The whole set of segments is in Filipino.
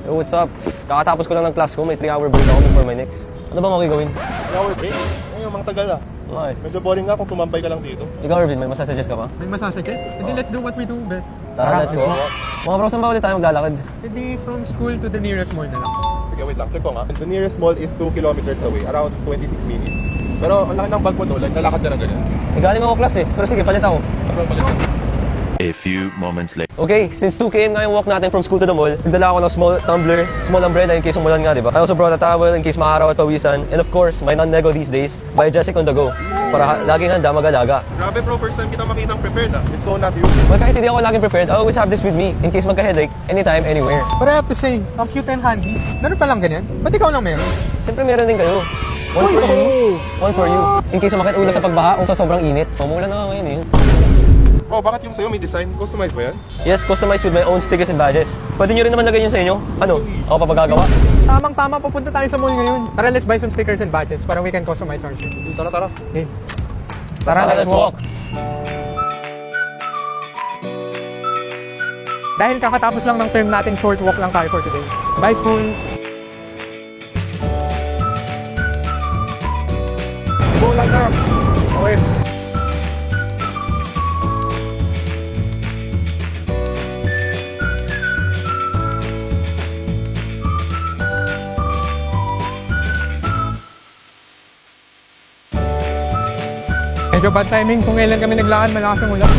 Yo, what's up? Kakatapos ko lang ng class ko, may 3-hour break ako before my next. Ano bang okay gawin? 3-hour break? Ngayon, mga tagal ah. Okay. Medyo boring nga kung tumambay ka lang dito. Ikaw, Irvin, may masasuggest ka ba? May masasuggest? Hindi, let's do what we do best. Tara, let's go. Mga bro, saan ba ulit tayo maglalakad? Hindi from school to the nearest mall na lang. Sige, wait lang. Check ko nga. The nearest mall is 2 kilometers away, around 26 minutes. Pero ang laki ng bag mo to, like, lalakad ka na ganyan. Galing ako class eh, pero sige, palit ako. Sobrang palit ka. A few moments later. Okay, since 2 km nga yung walk natin from school to the mall, nagdala ako ng small tumbler, small umbrella in case umulan nga, di ba? I also brought a towel in case maaraw at pawisan. And of course, my non-nego these days, Biogesic on the go. Para laging handa mag-alaga. Grabe bro, first time kita makitang prepared ah. It's so not you. Well, kahit hindi ako laging prepared, I always have this with me in case magka-headache, anytime, anywhere. But I have to say, ang cute and handy. Meron pa lang ganyan? Ba't ikaw lang meron? Siyempre meron din kayo. One for you. One for you. In case sumakit ulo sa pagbaha o sa sobrang init. So, umulan na nga ngayon eh. Oh, bakit yung sa'yo may design? Customized ba yan? Yes, customized with my own stickers and badges. Pwede nyo rin naman lagay yun sa inyo. Ano? Ako pa magagawa? Tamang-tama, pupunta tayo sa mall ngayon. Tara, let's buy some stickers and badges para we can customize our shit. Tara, tara. Okay. Tara, let's walk. Dahil kakatapos lang ng term natin, short walk lang tayo for today. Bye, school! Go lang na. Okay. Medyo bad timing kung kailan kami naglakad, malakas yung ulan.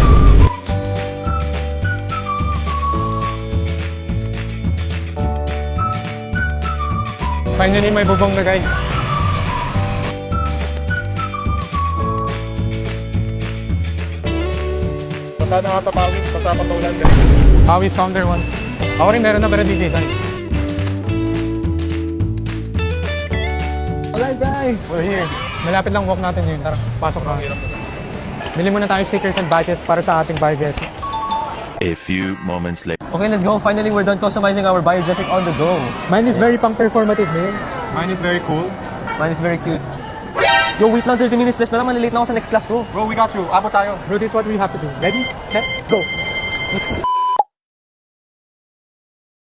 Finally, may bubong na guys. Basta na nga tapawin, basta pataulan ka. Pawis counter 1. Ako rin meron na pero di kita. Alright guys, we're here. Malapit lang walk natin yun. Tara, pasok na. Bili muna tayo stickers and badges para sa ating Biogesic. A few moments later. Okay, let's go. Finally, we're done customizing our Biogesic on the go. Mine is very pang performative, man. Mine is very cool. Mine is very cute. Yo, wait lang, 30 minutes left na lang. Malilate na ako sa next class ko. Bro, we got you. Abot tayo. Bro, this is what we have to do. Ready, set, go.